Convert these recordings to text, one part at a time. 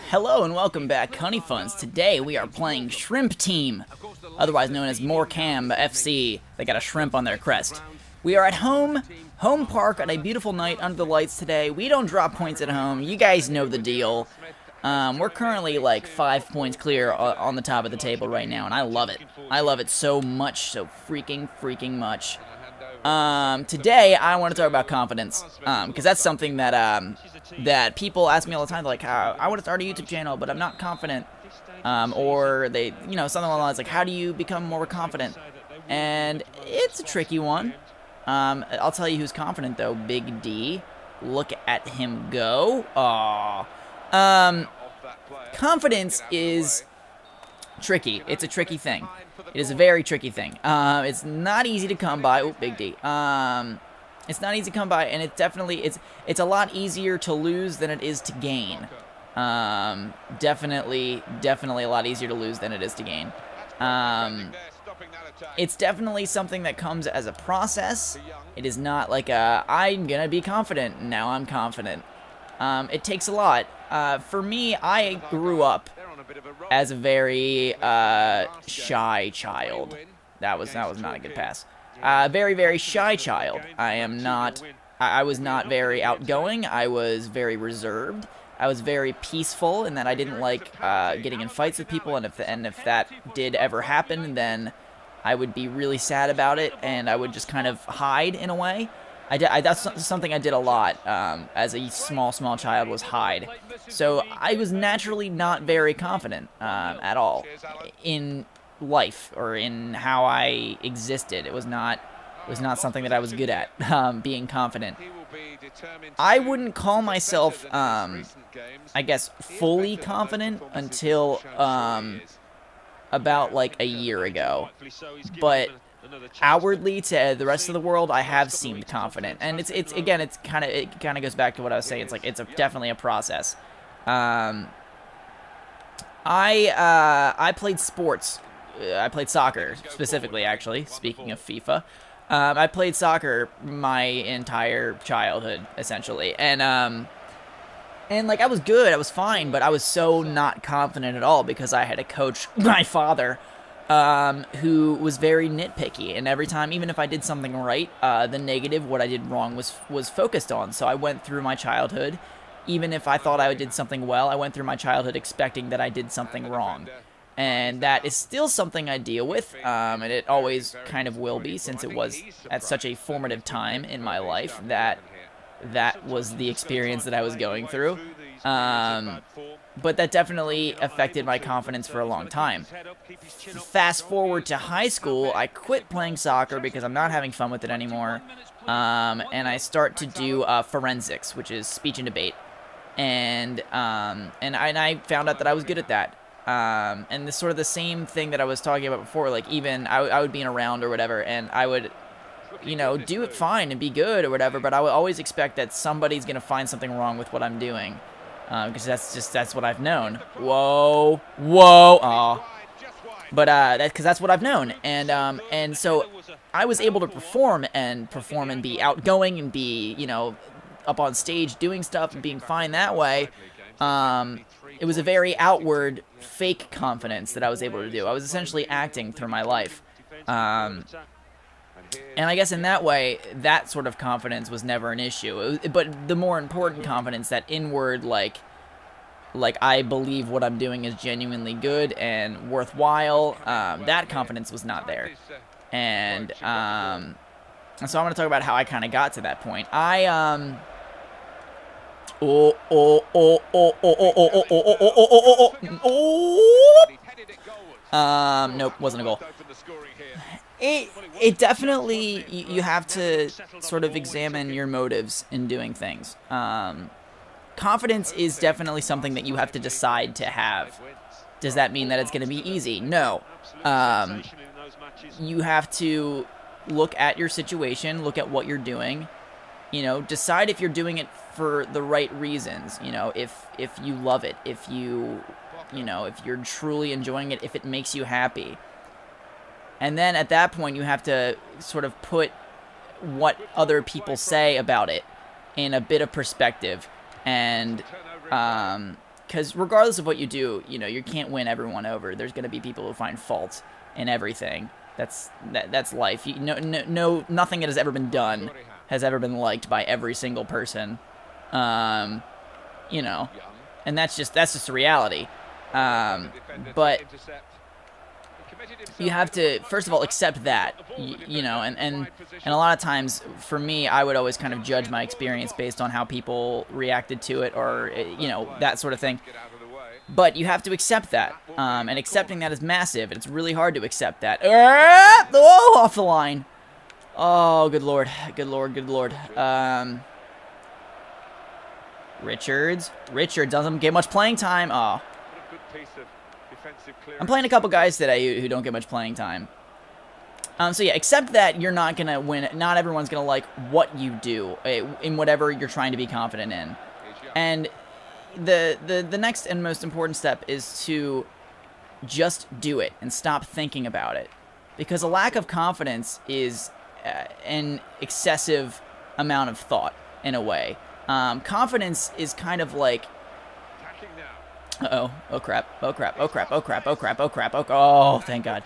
Hello and welcome back, TheCunnyFunts. Today we are playing Shrimp Team, otherwise known as Morecambe FC. They got a shrimp on their crest. We are at home park on a beautiful night under the lights today. We don't drop points at home. You guys know the deal. We're currently like 5 points clear on the top of the table right now, and I love it. I love it so much, so freaking much. Today I want to talk about confidence, because that's something that that people ask me all the time. They're like, I want to start a YouTube channel, but I'm not confident. Or they, something along the lines like, how do you become more confident? And it's a tricky one. I'll tell you who's confident though. Big D. Look at him go. Aww. Confidence is tricky. It's a tricky thing. It is a very tricky thing. It's not easy to come by. Oh, Big D. It's not easy to come by, and it's a lot easier to lose than it is to gain. Definitely a lot easier to lose than it is to gain. It's definitely something that comes as a process. It is not like I'm gonna be confident, now I'm confident. It takes a lot. For me, I grew up as a very shy child. That was not a good pass. Very shy child. I was not very outgoing. I was very reserved. I was very peaceful in that I didn't like getting in fights with people, and if that did ever happen, then I would be really sad about it, and I would just kind of hide in a way. That's something I did a lot as a small child, was hide. So I was naturally not very confident at all in life or in how I existed. It was not something that I was good at, being confident. I wouldn't call myself, I guess, fully confident until about like a year ago. But outwardly to the rest of the world, I have seemed confident, and it kind of goes back to what I was saying. It's like definitely a process. I played sports. I played soccer specifically, actually. Speaking of FIFA, I played soccer my entire childhood, essentially, and like I was good, I was fine, but I was so not confident at all because I had a coach, my father, who was very nitpicky, and every time, even if I did something right, the negative, what I did wrong, was focused on. So I went through my childhood, even if I thought I did something well, I went through my childhood expecting that I did something wrong. And that is still something I deal with, and it always kind of will be, since it was at such a formative time in my life that was the experience that I was going through. But that definitely affected my confidence for a long time. Fast forward to high school, I quit playing soccer because I'm not having fun with it anymore, and I start to do forensics, which is speech and debate, and I found out that I was good at that. And it's sort of the same thing that I was talking about before, like even I would be in a round or whatever, and I would, do it fine and be good or whatever, but I would always expect that somebody's going to find something wrong with what I'm doing, because that's what I've known. Whoa, aw. But, that's what I've known, and so I was able to perform and be outgoing and be, up on stage doing stuff and being fine that way. It was a very outward, fake confidence that I was able to do. I was essentially acting through my life. And I guess in that way, that sort of confidence was never an issue. But the more important confidence, that inward, like I believe what I'm doing is genuinely good and worthwhile, that confidence was not there. And so I'm going to talk about how I kind of got to that point. Nope, wasn't a goal. It definitely, you have to sort of examine your motives in doing things. Confidence is definitely something that you have to decide to have. Does that mean that it's going to be easy? No. You have to look at your situation, look at what you're doing, decide if you're doing it for the right reasons, if you love it, if you're truly enjoying it, if it makes you happy. And then at that point, you have to sort of put what other people say about it in a bit of perspective, and because regardless of what you do, you know, you can't win everyone over. There's going to be people who find fault in everything. That's life. Nothing that has ever been done has ever been liked by every single person. You know, and that's just a reality. But you have to, first of all, accept that, you know, and a lot of times, for me, I would always kind of judge my experience based on how people reacted to it, or, you know, that sort of thing. But you have to accept that, and accepting that is massive. It's really hard to accept that. Oh, off the line. Oh, good lord, good lord, good lord. Richard doesn't get much playing time. Oh. I'm playing a couple guys today who don't get much playing time. So yeah, accept that you're not going to win. Not everyone's going to like what you do in whatever you're trying to be confident in. And the next and most important step is to just do it and stop thinking about it. Because a lack of confidence is an excessive amount of thought, in a way. Confidence is kind of like... Uh-oh. Oh, crap. Oh, crap. Oh, crap. Oh, crap. Oh, crap. Oh, crap. Oh, thank God.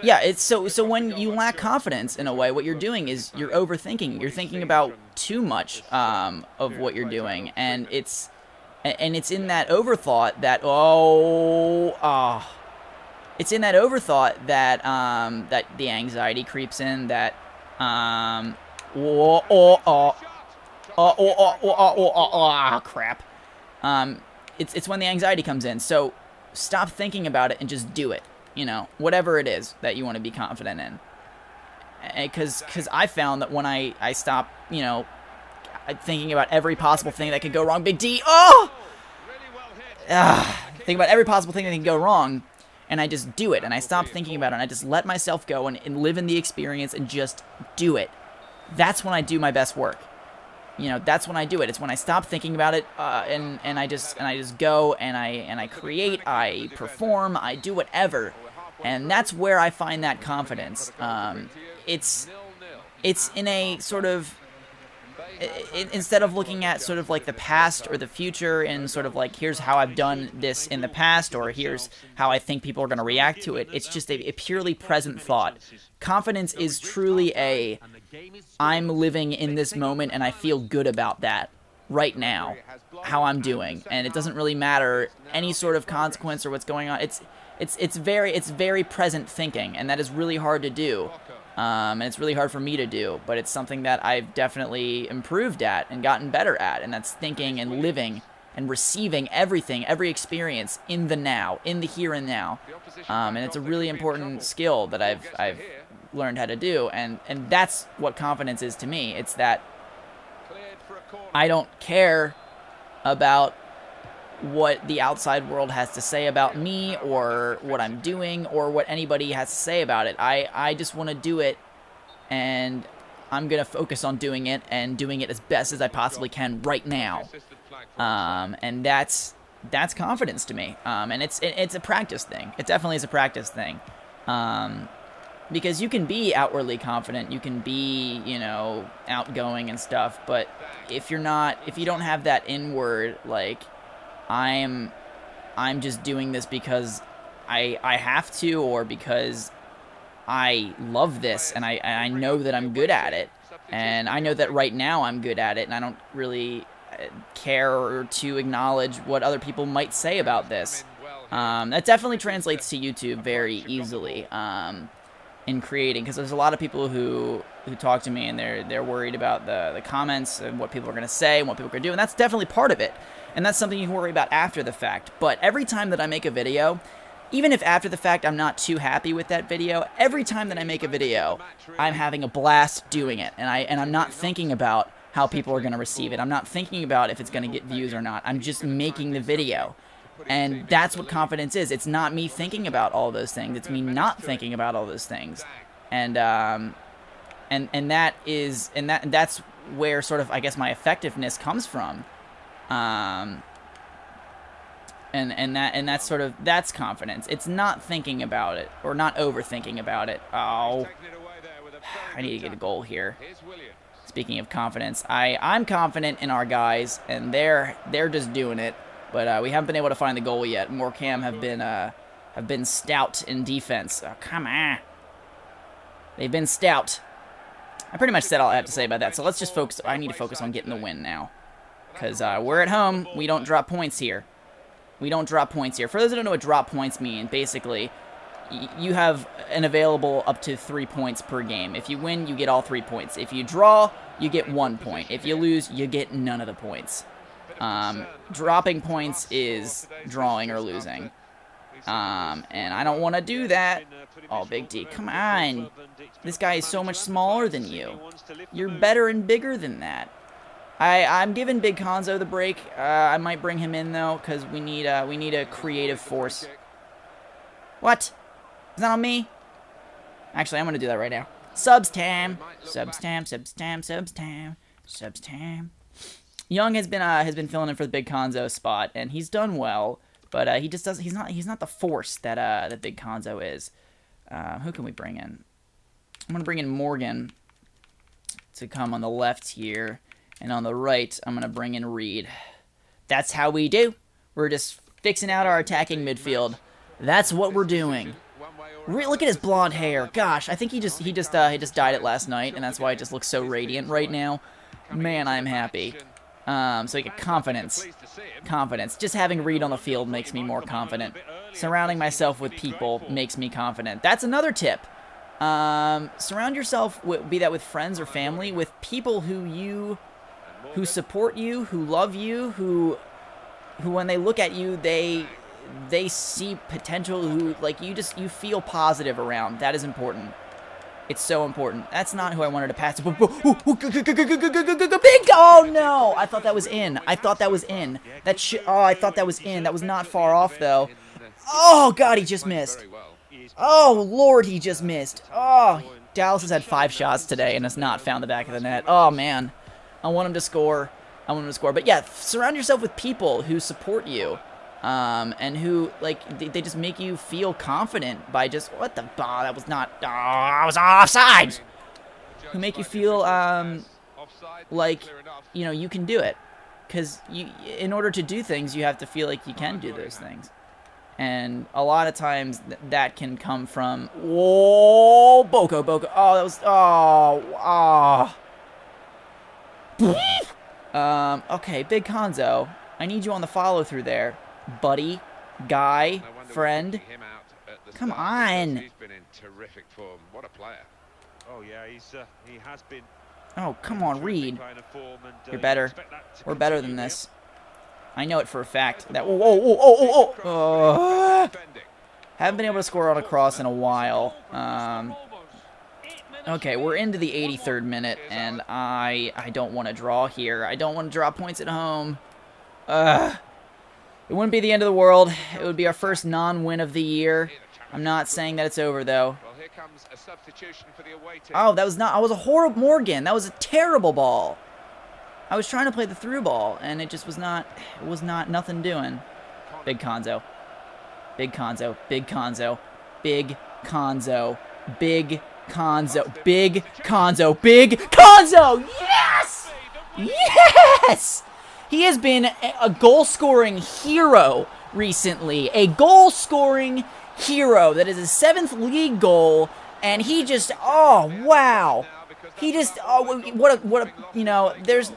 Yeah, it's so when you lack confidence, in a way, what you're doing is you're overthinking. You're thinking about too much of what you're doing, and it's in that overthought that it's in that overthought that that the anxiety creeps in, that crap. It's when the anxiety comes in. So stop thinking about it and just do it. You know, whatever it is that you want to be confident in. Because I found that when I stop, you know, thinking about every possible thing that could go wrong, Big D, think about every possible thing that can go wrong, and I just do it, and I stop thinking about it, and I just let myself go and live in the experience and just do it. That's when I do my best work. You know, that's when I do it. It's when I stop thinking about it, and I just go and I create, I perform, I do whatever, and that's where I find that confidence. It's in a sort of, instead of looking at sort of like the past or the future and sort of like, here's how I've done this in the past, or here's how I think people are going to react to it. It's just a purely present thought. Confidence is truly I'm living in this moment and I feel good about that right now, how I'm doing, and it doesn't really matter any sort of consequence or what's going on. It's very present thinking, and that is really hard to do. And it's really hard for me to do, but it's something that I've definitely improved at and gotten better at, and that's thinking and living and receiving everything, every experience in the now, in the here and now. And it's a really important skill that I've learned how to do, and that's what confidence is to me. It's that I don't care about what the outside world has to say about me, or what I'm doing, or what anybody has to say about it. I just want to do it, and I'm going to focus on doing it, and doing it as best as I possibly can right now. And that's confidence to me. And it's a practice thing. It definitely is a practice thing. Because you can be outwardly confident, you can be, you know, outgoing and stuff, but if you don't have that inward, like, I'm just doing this because I have to, or because I love this, and I know that I'm good at it, and I know that right now I'm good at it, and I don't really care to acknowledge what other people might say about this. That definitely translates to YouTube very easily in creating, because there's a lot of people who talk to me, and they're worried about the comments and what people are going to say and what people are going to do, and that's definitely part of it. And that's something you can worry about after the fact. But every time that I make a video, even if after the fact I'm not too happy with that video, every time that I make a video, I'm having a blast doing it. And I'm not thinking about how people are going to receive it. I'm not thinking about if it's going to get views or not. I'm just making the video. And that's what confidence is. It's not me thinking about all those things. It's me not thinking about all those things. And that's where sort of, I guess, my effectiveness comes from. That's confidence. It's not thinking about it, or not overthinking about it. Oh, I need to get a goal here. This Speaking of confidence, I'm confident in our guys, and they're just doing it. But we haven't been able to find the goal yet. Morecambe have been stout in defense. Oh, come on. They've been stout. I pretty much said all I have to say about that. So let's just focus. I need to focus on getting the win now, because we're at home. We don't drop points here. We don't drop points here. For those who don't know what drop points mean, basically, you have an available up to 3 points per game. If you win, you get all 3 points. If you draw, you get 1 point. If you lose, you get none of the points. Dropping points is drawing or losing. And I don't want to do that. Oh, Big D, come on. This guy is so much smaller than you. You're better and bigger than that. I'm giving Big Conzo the break. I might bring him in, though, because we need a creative force. What? Is that on me? Actually, I'm going to do that right now. Subs time. Subs time, subs time, subs time, subs time. Young has been filling in for the Big Conzo spot, and he's done well, but he just doesn't. He's not the force that Big Conzo is. Who can we bring in? I'm gonna bring in Morgan to come on the left here, and on the right, I'm gonna bring in Reed. That's how we do. We're just fixing out our attacking midfield. That's what we're doing. Look at his blonde hair. Gosh, I think he just dyed it last night, and that's why it just looks so radiant right now. Man, I'm happy. So he get confidence. Confidence. Just having Reed on the field makes me more confident. Surrounding myself with people makes me confident. That's another tip. Surround yourself, be that with friends or family, with people who support you, who love you, who when they look at you, they see potential, who, like, you feel positive around. That is important. It's so important. That's not who I wanted to pass to. Big! Oh, no! I thought that was in. I thought that was in. Oh, I thought that was in. That was not far off, though. Oh, God, he just missed. Oh, Lord, he just missed. Oh, Dallas has had 5 shots today and has not found the back of the net. Oh, man. I want him to score. I want him to score. But, yeah, surround yourself with people who support you. And who, like, they just make you feel confident by just, what the, that was not, I was offside! Who make you feel, like, you know, you can do it. Because in order to do things, you have to feel like you can do those things. And a lot of times, that can come from, whoa, Boko, oh, that was, okay, Big Conzo, I need you on the follow-through there. Buddy, guy, friend. Come on. He's been in terrific form. What a player. Oh yeah, he has been. Oh, come on, Reed. You're better. We're better than this. I know it for a fact. That haven't been able to score on a cross in a while. Okay, we're into the 83rd minute, and I don't want to draw here. I don't want to drop points at home. It wouldn't be the end of the world. It would be our first non-win of the year. I'm not saying that it's over, though. Oh, that was not... I was a horrible Morgan. That was a terrible ball. I was trying to play the through ball, and it just was not... It was not... Nothing doing. Big Conzo. Big Conzo. Big Conzo. Big Conzo. Big Conzo. Big Conzo. Big Conzo! Yes! Yes! He has been a goal-scoring hero recently. A goal-scoring hero. That is his 7th league goal, and he just, oh, wow. He just, oh, what a, you know, there's,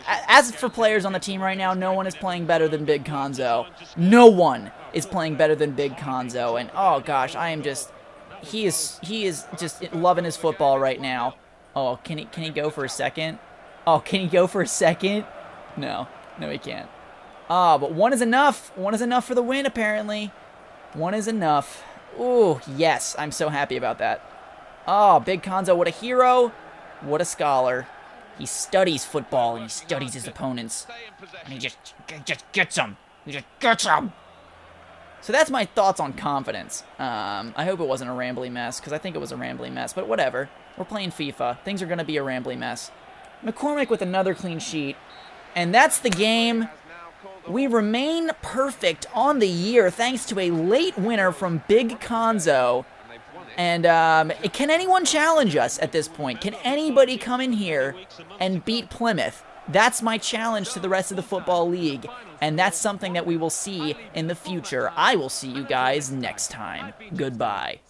as for players on the team right now, no one is playing better than Big Conzo. No one is playing better than Big Conzo, and, oh, gosh, I am just, he is just loving his football right now. Oh, can he go for a second? Oh, can he go for a second? No. No, he can't. But 1 is enough. 1 is enough for the win, apparently. 1 is enough. Ooh, yes. I'm so happy about that. Oh, Big Conzo, what a hero. What a scholar. He studies football, and he studies his opponents. And he just gets them. He just gets them. So that's my thoughts on confidence. I hope it wasn't a rambly mess, because I think it was a rambly mess. But whatever. We're playing FIFA. Things are going to be a rambly mess. McCormick with another clean sheet. And that's the game. We remain perfect on the year thanks to a late winner from Big Conzo. And can anyone challenge us at this point? Can anybody come in here and beat Plymouth? That's my challenge to the rest of the Football League, and that's something that we will see in the future. I will see you guys next time. Goodbye.